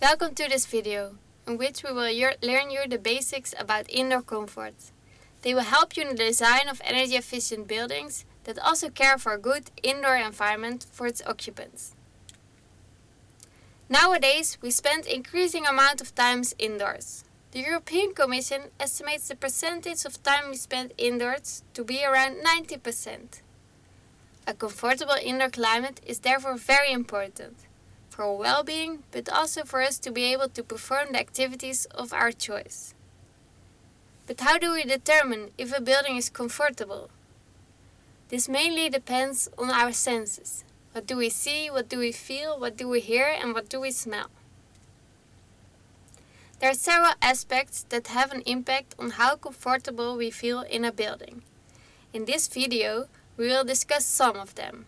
Welcome to this video, in which we will learn you the basics about indoor comfort. They will help you in the design of energy efficient buildings that also care for a good indoor environment for its occupants. Nowadays, we spend increasing amount of time indoors. The European Commission estimates the percentage of time we spend indoors to be around 90%. A comfortable indoor climate is therefore very important for our well-being, but also for us to be able to perform the activities of our choice. But how do we determine if a building is comfortable? This mainly depends on our senses. What do we see, what do we feel, what do we hear, and what do we smell? There are several aspects that have an impact on how comfortable we feel in a building. In this video, we will discuss some of them.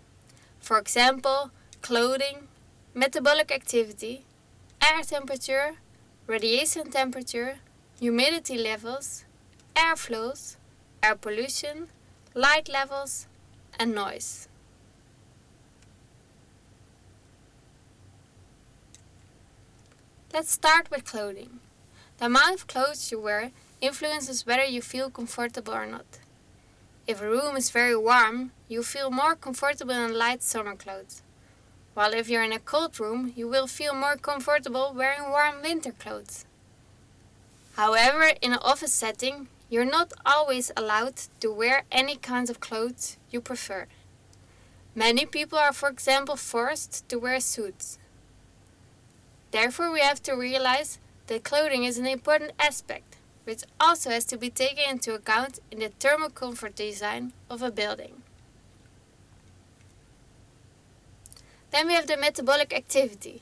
For example, clothing, metabolic activity, air temperature, radiation temperature, humidity levels, air flows, air pollution, light levels, and noise. Let's start with clothing. The amount of clothes you wear influences whether you feel comfortable or not. If a room is very warm, you feel more comfortable in light summer clothes, while if you're in a cold room, you will feel more comfortable wearing warm winter clothes. However, in an office setting, you're not always allowed to wear any kinds of clothes you prefer. Many people are, for example, forced to wear suits. Therefore, we have to realize that clothing is an important aspect, which also has to be taken into account in the thermal comfort design of a building. Then we have the metabolic activity.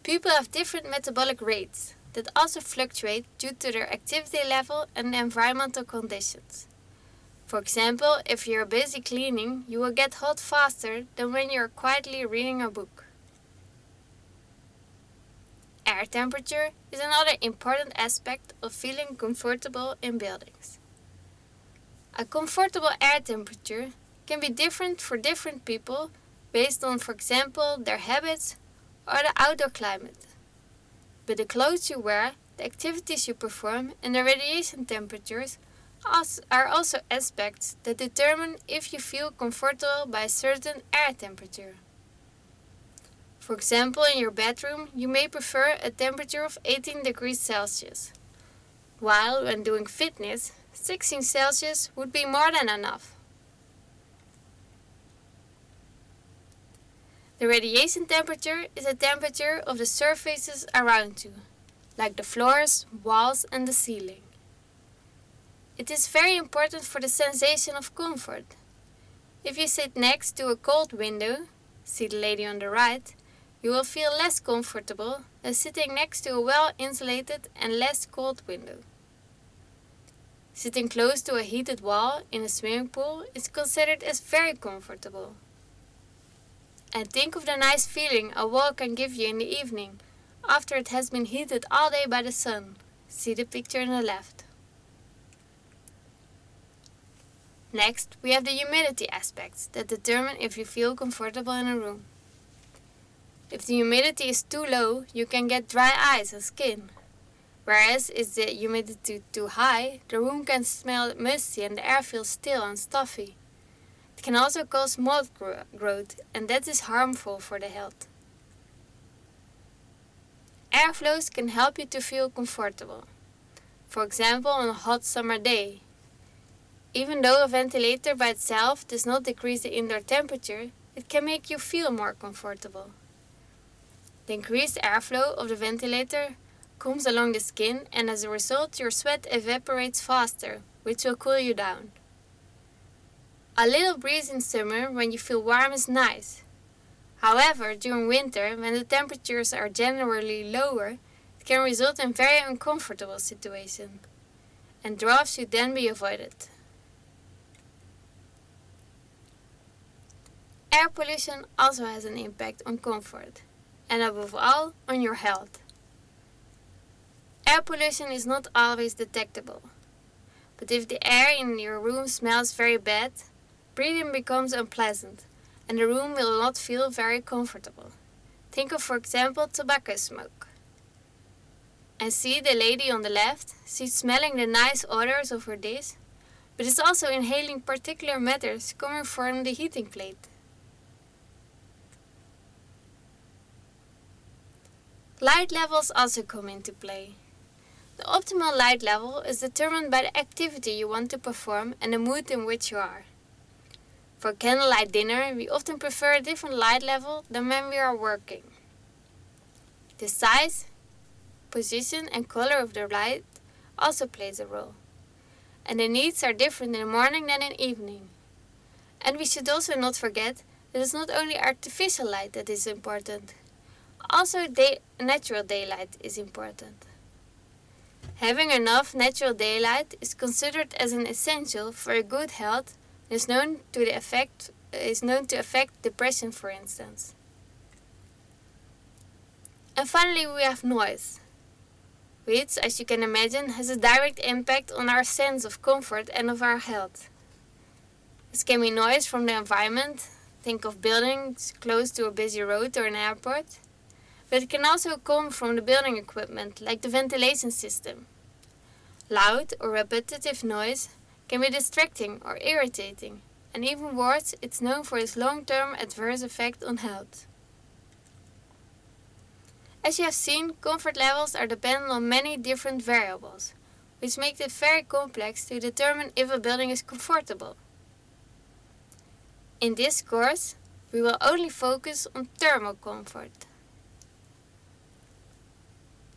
People have different metabolic rates that also fluctuate due to their activity level and the environmental conditions. For example, if you're busy cleaning, you will get hot faster than when you're quietly reading a book. Air temperature is another important aspect of feeling comfortable in buildings. A comfortable air temperature can be different for different people based on, for example, their habits or the outdoor climate. But the clothes you wear, the activities you perform, and the radiation temperatures are also aspects that determine if you feel comfortable by a certain air temperature. For example, in your bedroom, you may prefer a temperature of 18 degrees Celsius, while when doing fitness, 16 Celsius would be more than enough. The radiation temperature is the temperature of the surfaces around you, like the floors, walls, and the ceiling. It is very important for the sensation of comfort. If you sit next to a cold window, see the lady on the right, you will feel less comfortable than sitting next to a well-insulated and less cold window. Sitting close to a heated wall in a swimming pool is considered as very comfortable. And think of the nice feeling a wall can give you in the evening, after it has been heated all day by the sun. See the picture on the left. Next, we have the humidity aspects that determine if you feel comfortable in a room. If the humidity is too low, you can get dry eyes and skin. Whereas, is the humidity too high, the room can smell musty and the air feels still and stuffy. It can also cause mold growth, and that is harmful for the health. Airflows can help you to feel comfortable. For example, on a hot summer day. Even though a ventilator by itself does not decrease the indoor temperature, it can make you feel more comfortable. The increased airflow of the ventilator comes along the skin, and as a result your sweat evaporates faster, which will cool you down. A little breeze in summer when you feel warm is nice. However, during winter, when the temperatures are generally lower, it can result in very uncomfortable situations, and drafts should then be avoided. Air pollution also has an impact on comfort, and above all, on your health. Air pollution is not always detectable, but if the air in your room smells very bad, breathing becomes unpleasant, and the room will not feel very comfortable. Think of, for example, tobacco smoke. And see the lady on the left, she's smelling the nice odors of her dish, but is also inhaling particular matters coming from the heating plate. Light levels also come into play. The optimal light level is determined by the activity you want to perform and the mood in which you are. For candlelight dinner, we often prefer a different light level than when we are working. The size, position and color of the light also plays a role. And the needs are different in the morning than in the evening. And we should also not forget that it's not only artificial light that is important. Also natural daylight is important. Having enough natural daylight is considered as an essential for a good health and is known to affect depression, for instance. And finally we have noise, which, as you can imagine, has a direct impact on our sense of comfort and of our health. This can be noise from the environment, think of buildings close to a busy road or an airport, but it can also come from the building equipment, like the ventilation system. Loud or repetitive noise can be distracting or irritating, and even worse, it's known for its long-term adverse effect on health. As you have seen, comfort levels are dependent on many different variables, which make it very complex to determine if a building is comfortable. In this course, we will only focus on thermal comfort.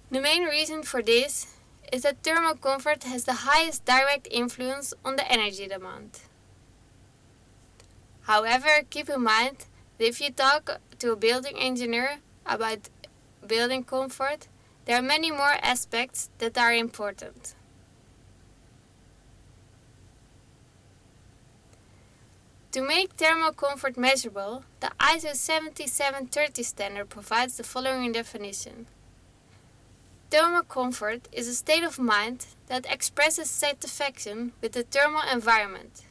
The main reason for this is that thermal comfort has the highest direct influence on the energy demand. However, keep in mind that if you talk to a building engineer about building comfort, there are many more aspects that are important. To make thermal comfort measurable, the ISO 7730 standard provides the following definition. Thermal comfort is a state of mind that expresses satisfaction with the thermal environment.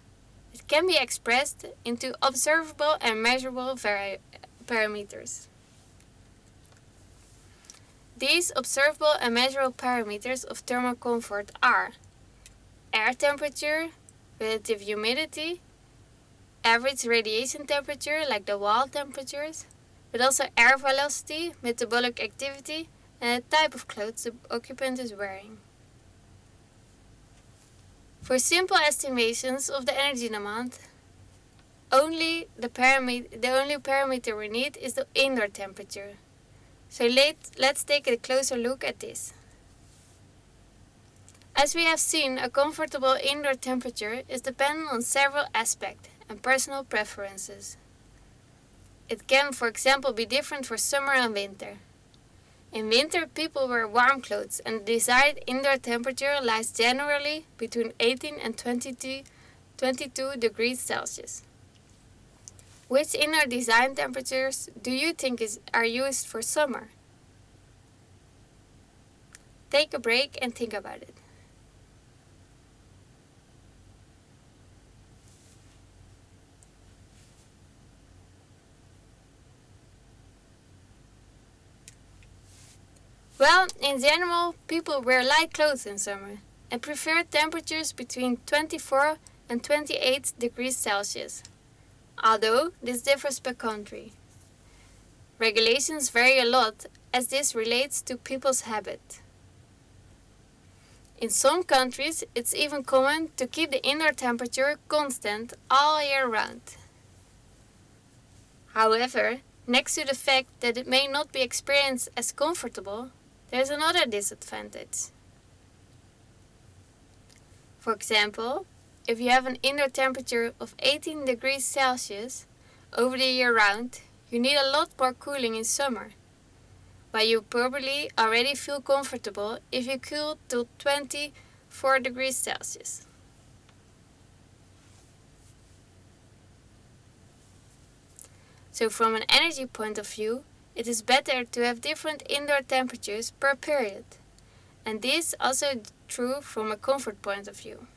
It can be expressed into observable and measurable parameters. These observable and measurable parameters of thermal comfort are air temperature, relative humidity, average radiation temperature like the wall temperatures, but also air velocity, metabolic activity, and the type of clothes the occupant is wearing. For simple estimations of the energy demand, the only parameter we need is the indoor temperature. So let's take a closer look at this. As we have seen, a comfortable indoor temperature is dependent on several aspects and personal preferences. It can, for example, be different for summer and winter. In winter, people wear warm clothes and the desired indoor temperature lies generally between 18 and 22 degrees Celsius. Which indoor design temperatures do you think are used for summer? Take a break and think about it. Well, in general, people wear light clothes in summer and prefer temperatures between 24 and 28 degrees Celsius, although this differs per country. Regulations vary a lot as this relates to people's habit. In some countries, it's even common to keep the indoor temperature constant all year round. However, next to the fact that it may not be experienced as comfortable, there's another disadvantage. For example, if you have an indoor temperature of 18 degrees Celsius over the year round, you need a lot more cooling in summer, while you probably already feel comfortable if you cool to 24 degrees Celsius. So from an energy point of view, it is better to have different indoor temperatures per period, and this also true from a comfort point of view.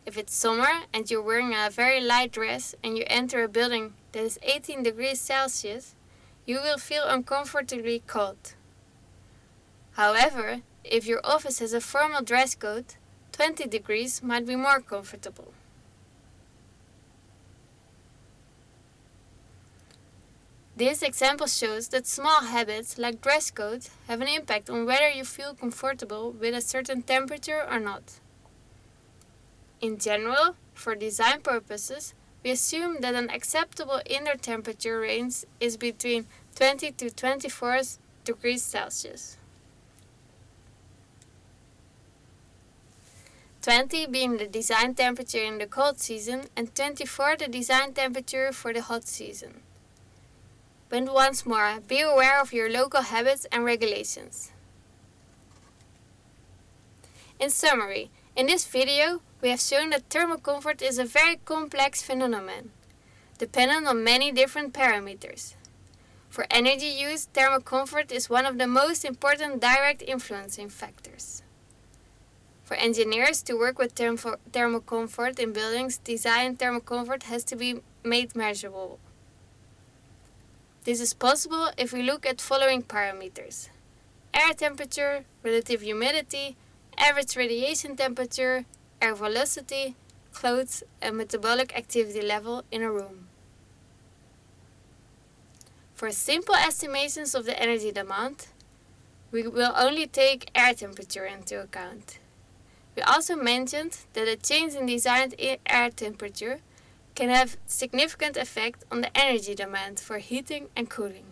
If it's summer and you're wearing a very light dress and you enter a building that is 18 degrees Celsius, you will feel uncomfortably cold. However, if your office has a formal dress code, 20 degrees might be more comfortable. This example shows that small habits like dress code have an impact on whether you feel comfortable with a certain temperature or not. In general, for design purposes, we assume that an acceptable indoor temperature range is between 20 to 24 degrees Celsius. 20 being the design temperature in the cold season and 24 the design temperature for the hot season. But once more, be aware of your local habits and regulations. In summary, in this video, we have shown that thermal comfort is a very complex phenomenon, dependent on many different parameters. For energy use, thermal comfort is one of the most important direct influencing factors. For engineers to work with thermal comfort in buildings, design thermal comfort has to be made measurable. This is possible if we look at following parameters: air temperature, relative humidity, average radiation temperature, air velocity, clothes, and metabolic activity level in a room. For simple estimations of the energy demand, we will only take air temperature into account. We also mentioned that a change in desired air temperature can have significant effect on the energy demand for heating and cooling.